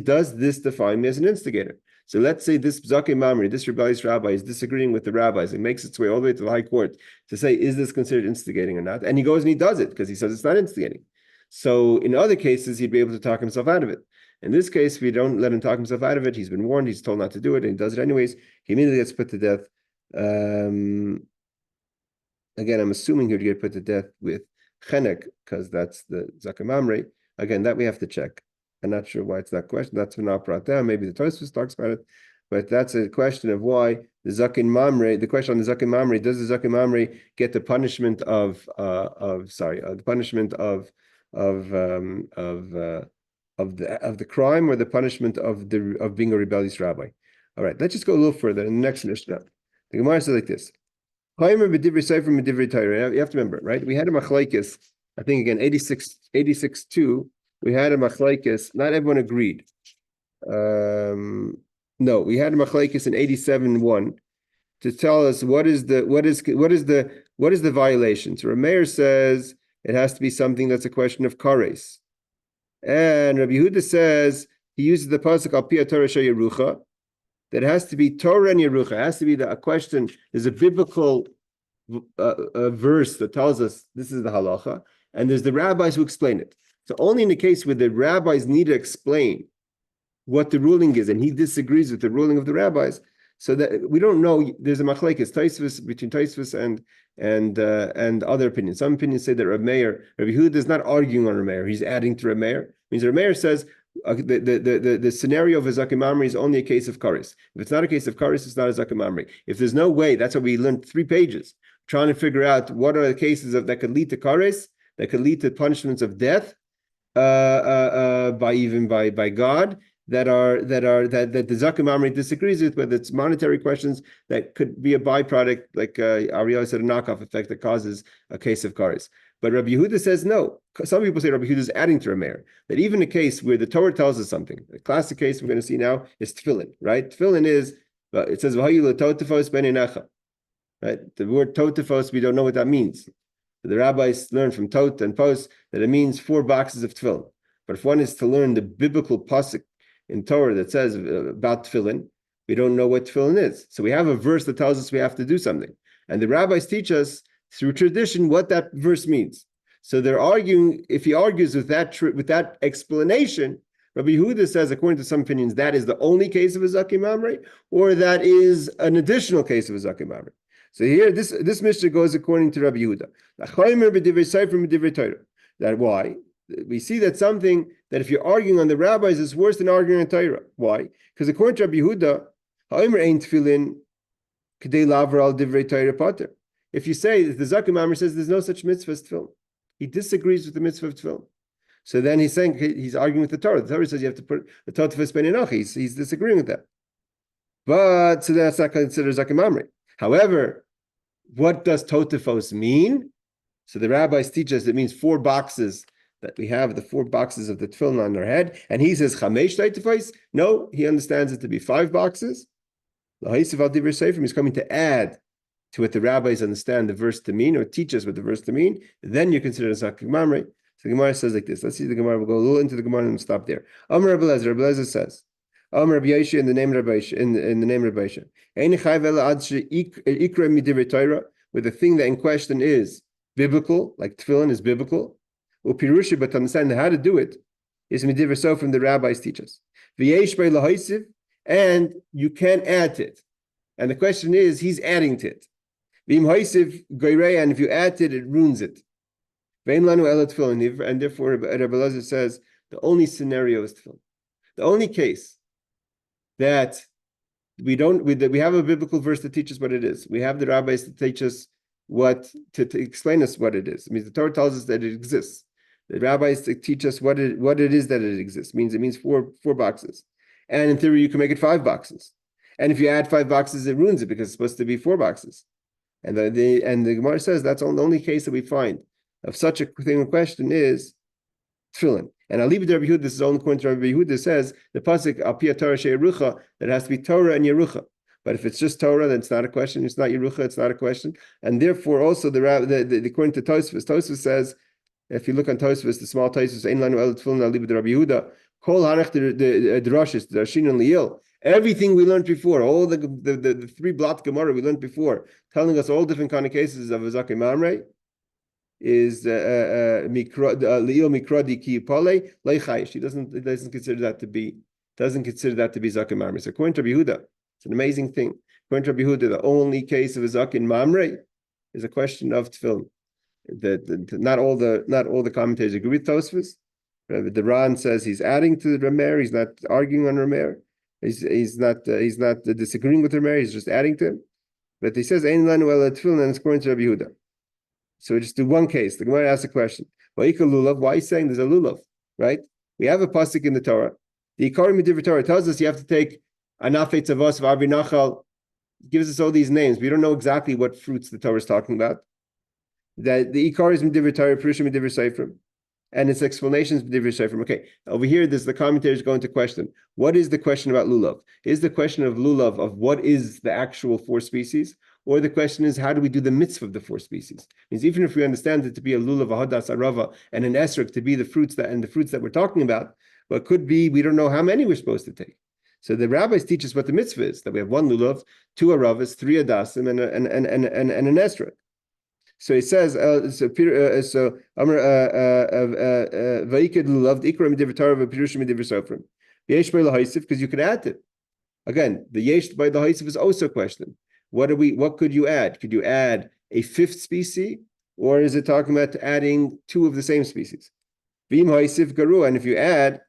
Does this define me as an instigator? So let's say this Zaken Mamre, this rebellious rabbi, is disagreeing with the rabbis and makes its way all the way to the high court to say, is this considered instigating or not? And he goes and he does it because he says it's not instigating. So in other cases, he'd be able to talk himself out of it. In this case, if we don't let him talk himself out of it, he's been warned, he's told not to do it, and he does it anyways, he immediately gets put to death. Again, I'm assuming he would get put to death with chenek, because that's the Zaken Mamre. Again, that we have to check. I'm not sure why it's that question. That's not brought down. Maybe the Tosfot talks about it, but that's a question of why the Zaken Mamre. The question on the Zaken Mamre: does the Zaken Mamre get the punishment of the crime or the punishment of being a rebellious rabbi? All right, let's just go a little further in the next Mishnah. The Gemara says like this: you have to remember, right? We had a machlekes, I think again 86.2. We had a machlekes. Not everyone agreed. No, we had a machlekes in 87.1 to tell us what is the violation. So Rameir says it has to be something that's a question of kares. And Rabbi Yehudah says he uses the pasuk al pi Torah sheyerucha, that has to be Torah and Yerucha. It has to be a question. There's a biblical verse that tells us this is the halacha, and there's the rabbis who explain it. So only in the case where the rabbis need to explain what the ruling is, and he disagrees with the ruling of the rabbis, so that we don't know. There's a machlekes between Tosfos and other opinions. Some opinions say that Rabbi Yehudah is not arguing on Rabbi Meir; he's adding to Rabbi Meir. Means Rabbi Meir says the scenario of a Zaken Mamre is only a case of kares. If it's not a case of kares, it's not a Zaken Mamre. If there's no way, that's why we learned 3 pages trying to figure out what are the cases that could lead to kares, that could lead to punishments of death. by God that the Zaken Mamre disagrees with, whether it's monetary questions that could be a byproduct, like Ariel said, a knockoff effect that causes a case of kares. But Rabbi Yehudah says no. Some people say Rabbi Yehudah is adding to Rameir, that even a case where the Torah tells us something, a classic case we're going to see now is Tefillin, right? Tefillin is, it says, right? The word totefos, we don't know what that means. The rabbis learned from tot and pos that it means 4 boxes of tefillin. But if one is to learn the biblical pasuk in Torah that says about tefillin, we don't know what tefillin is. So we have a verse that tells us we have to do something. And the rabbis teach us through tradition what that verse means. So they're arguing, if he argues with that explanation, Rabbi Yehudah says, according to some opinions, that is the only case of a Zaken Mamre, or that is an additional case of a Zaken Mamre. So here, this Mishnah goes according to Rabbi Yehudah. That why? We see that something that if you're arguing on the rabbis is worse than arguing on Torah. Why? Because according to Rabbi Yehudah, if you say that the Zaken Mamre says there's no such mitzvah as tefillin, he disagrees with the mitzvah of tefillin. So then he's saying, he's arguing with the Torah. The Torah says you have to put the Tosfot ben Enoch. He's disagreeing with that. But so that's not considered Zaken Mamre. However, what does Tosfos mean? So the rabbis teach us it means 4 boxes, that we have the 4 boxes of the tefillin on our head. And he says, Chamesh Tosfos. No, he understands it to be 5 boxes. He's coming to add to what the rabbis understand the verse to mean, or teach us what the verse to mean. Then you consider it Zaken Mamre. So the Gemara says like this. Let's see the Gemara. We'll go a little into the Gemara and stop there. Amar Rebellious Elder says, Amar Rabbi Yehudah in the name of Rabbi Yehudah, in the name of Rabbi Yehudah. Where the thing that in question is biblical, like tefillin is biblical, or pirusha, but to understand how to do it is midivrei so from the rabbis teach us. And you can add to it. And the question is, he's adding to it. And if you add to it, it ruins it. And therefore, Rabbi Elazar says the only scenario is tefillin. The only case that we have a biblical verse to teach us what it is. We have the rabbis to teach us to explain us what it is. It means the Torah tells us that it exists. The rabbis to teach us what it is that it exists. It means 4 boxes. And in theory, you can make it 5 boxes. And if you add 5 boxes, it ruins it because it's supposed to be 4 boxes. And the Gemara says that's the only case that we find of such a thing in question is tefillin. And I'll leave it to Rabbi Yehudah. This is only according to Rabbi Yehudah says the pasuk al pi Torah she'erucha, that it has to be Torah and Yerucha. But if it's just Torah, then it's not a question. It's not Yerucha. It's not a question. And therefore, also according to Tosfos says, if you look on Tosfos, the small Tosfos, ein lanu el tefillin, I'll leave it to Rabbi Yehudah. Kol hanach the drashis, the Rashin and Liel. Everything we learned before, all the 3 blot Gemara we learned before, telling us all different kind of cases of a Zaken Mamre, is Liel mikradi ki pale leichayish. He doesn't consider that to be Zaken Mamre. So according to Rabbi Yehudah, it's an amazing thing. According to Rabbi Yehudah, the only case of a Zaken Mamre is a question of tefillin. Not all the commentators agree with Tosfos. The Ran says he's adding to the Rameir. He's not arguing on Rameir. He's not disagreeing with Rameir. He's just adding to him. But he says ein lanu ela tefillin, and it's according to Rabbi Yehudah. So we just do one case. The Gemara asks a question. Why are you saying there's a lulav? Right? We have a pasuk in the Torah. The Ikarim Midivrei Torah tells us you have to take anafet tzavos of Arbi Nachal. Gives us all these names. We don't know exactly what fruits the Torah is talking about. That the Ikar is Midivrei Torah, Purusha Midivrei Seifrim, and its explanation is Midivrei Seifrim. Okay, over here, the commentators go into question. What is the question about lulav? Is the question of lulav of what is the actual 4 species? Or the question is, how do we do the mitzvah of the 4 species? It means even if we understand it to be a lulav, a hadas, a rava, and an esrog to be the fruits that we're talking about, but could be, we don't know how many we're supposed to take. So the rabbis teach us what the mitzvah is, that we have 1 lulav, 2 aravas, 3 adasim, and an esrog. So it says, because you could add it. Again, the yesh by the haisif is also a question. What could you add? Could you add a 5th species, or is it talking about adding 2 of the same species? V'im haisif garu, and if you add,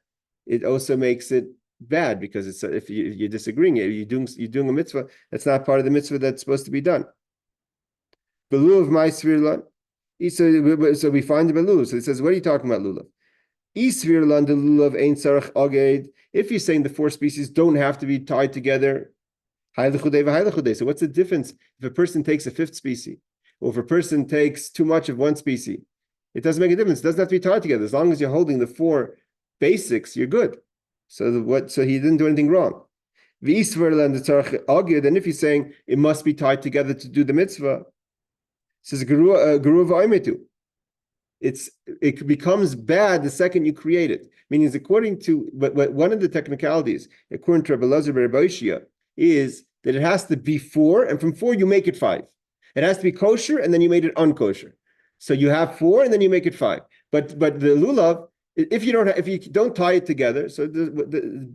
it also makes it bad because it's if you're disagreeing, you're doing a mitzvah that's not part of the mitzvah that's supposed to be done. Belulav my svirlan. So we find the belulav. So it says, what are you talking about, lulav? If you're saying the four species don't have to be tied together, so what's the difference if a person takes a fifth species, or if a person takes too much of one species? It doesn't make a difference. It doesn't have to be tied together. As long as you're holding the four basics, you're good. So he didn't do anything wrong. And if he's saying it must be tied together to do the mitzvah, says it becomes bad the second you create it. Meaning, according to one of the technicalities, according to Rabbi Yehudah, is that it has to be 4, and from 4 you make it 5. It has to be kosher, and then you made it unkosher. So you have 4, and then you make it 5. But the lulav, if you don't tie it together, so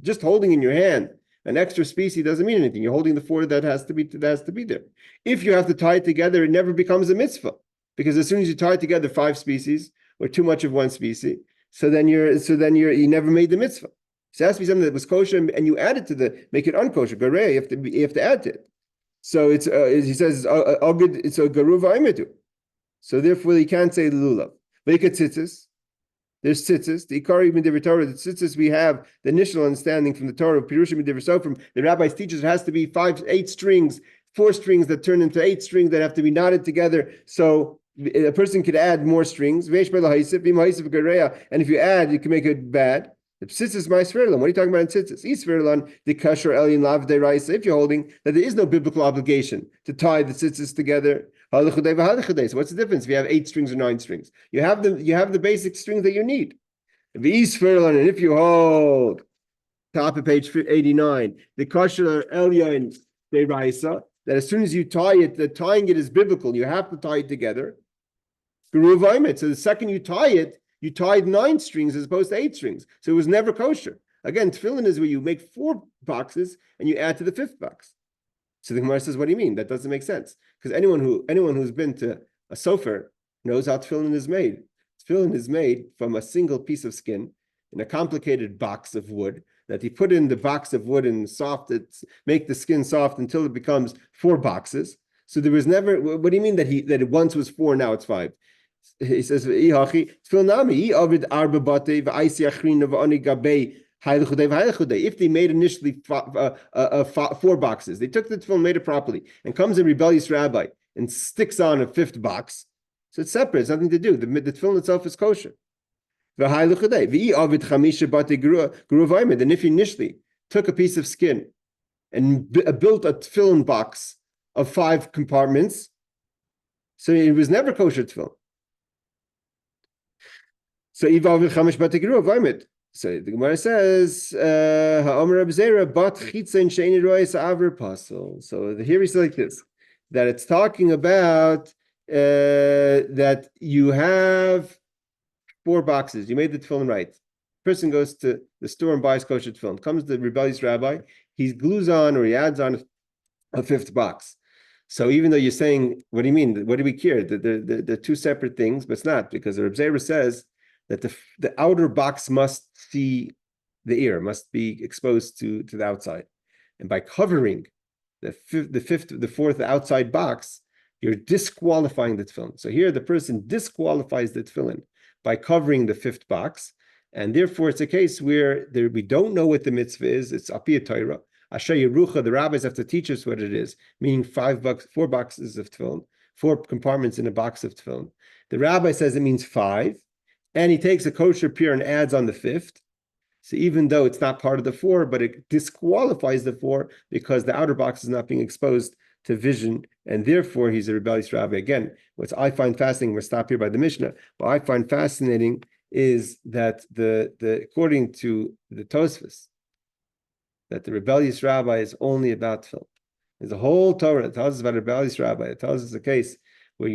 just holding in your hand an extra species doesn't mean anything. You're holding the 4 that has to be there. If you have to tie it together, it never becomes a mitzvah, because as soon as you tie together 5 species or too much of one species, so then you never made the mitzvah. So it has to be something that was kosher, and you add it to make it unkosher. Garei, you have to add to it. So it's he says agud. It's a garuv aimetu. So therefore, you can't say lulav. Veikat tzitzis. There's tzitzis. The ikari midivrei Torah. The tzitzis we have the initial understanding from the Torah. Pirushim midivrei Sofrim. The rabbis teach us it has to be 8 strings, 4 strings that turn into 8 strings that have to be knotted together. So a person could add more strings. And if you add, you can make it bad. The tzitzis ma'isverlan. What are you talking about in tzitzis? Isverlan the kasher elyon lav deiraisa. If you're holding that there is no biblical obligation to tie the tzitzis together. So what's the difference if you have 8 strings or 9 strings? You have the basic strings that you need. The isverlan, and if you hold top of page 89, the kasher elyon deiraisa, that as soon as you tie it, the tying it is biblical. You have to tie it together. So the second you tie it, you tied 9 strings as opposed to 8 strings. So it was never kosher. Again, tefillin is where you make 4 boxes and you add to the 5th box. So the Gemara says, what do you mean? That doesn't make sense. Because anyone who's been to a sofer knows how tefillin is made. Tefillin is made from a single piece of skin in a complicated box of wood that he put in the box of wood and make the skin soft until it becomes 4 boxes. So there was never, what do you mean that it once was 4, now it's 5? He says, if they made initially 4 boxes, they took the tefillin, made it properly, and comes a rebellious rabbi and sticks on a 5th box, so it's separate, it's nothing to do. The tefillin itself is kosher. And if he initially took a piece of skin and built a tefillin box of 5 compartments, so it was never kosher tefillin. So the Gemara says, so here we say like this, that it's talking about that you have 4 boxes. You made the tefillin right. Person goes to the store and buys kosher tefillin. Comes the rebellious rabbi, he glues on or he adds on a 5th box. So even though you're saying, what do you mean? What do we care? They're 2 separate things, but it's not, because the Rebbe says that the outer box must see the ear, must be exposed to the outside. And by covering the 4th outside box, you're disqualifying the tefillin. So here the person disqualifies the tefillin by covering the 5th box. And therefore it's a case where we don't know what the mitzvah is. It's apiyat Torah. Asher Yerucha, the rabbis have to teach us what it is, meaning 4 boxes of tefillin, 4 compartments in a box of tefillin. The rabbi says it means 5. And he takes a kosher pure and adds on the 5th. So even though it's not part of the 4, but it disqualifies the 4 because the outer box is not being exposed to vision, and therefore he's a rebellious rabbi. Again, what I find fascinating, we'll stop here by the Mishnah, what I find fascinating is that according to the Tosfot, that the rebellious rabbi is only about tefillin. There's a whole Torah that tells us about a rebellious rabbi. It tells us a case where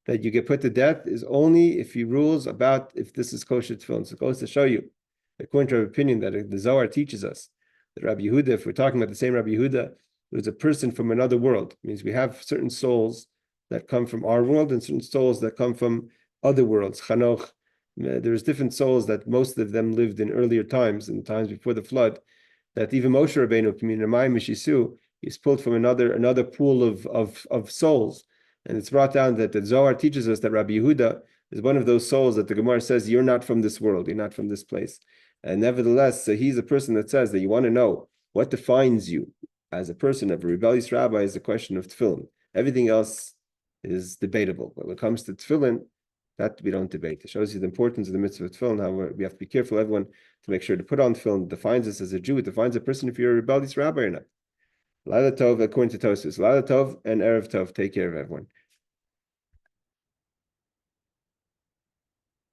that you get put to death is only if he rules about if this is kosher tefillin. So it goes to show you, according to our opinion, that the Zohar teaches us that Rabbi Yehudah, if we're talking about the same Rabbi Yehudah, was a person from another world. It means we have certain souls that come from our world and certain souls that come from other worlds. Chanoch, there's different souls that most of them lived in earlier times, in times before the flood, that even Moshe Rabbeinu, is pulled from another pool of souls. And it's brought down that the Zohar teaches us that Rabbi Yehudah is one of those souls that the Gemara says, you're not from this world, you're not from this place. And nevertheless, so he's a person that says that you want to know what defines you as a person of a rebellious rabbi is the question of tefillin. Everything else is debatable. But when it comes to tefillin, that we don't debate. It shows you the importance of the mitzvah of tefillin, how we have to be careful, everyone, to make sure to put on tefillin. It defines us as a Jew. It defines a person if you're a rebellious rabbi or not. Laila Tov, according to Tosfot. Laila Tov and Erev Tov, take care of everyone.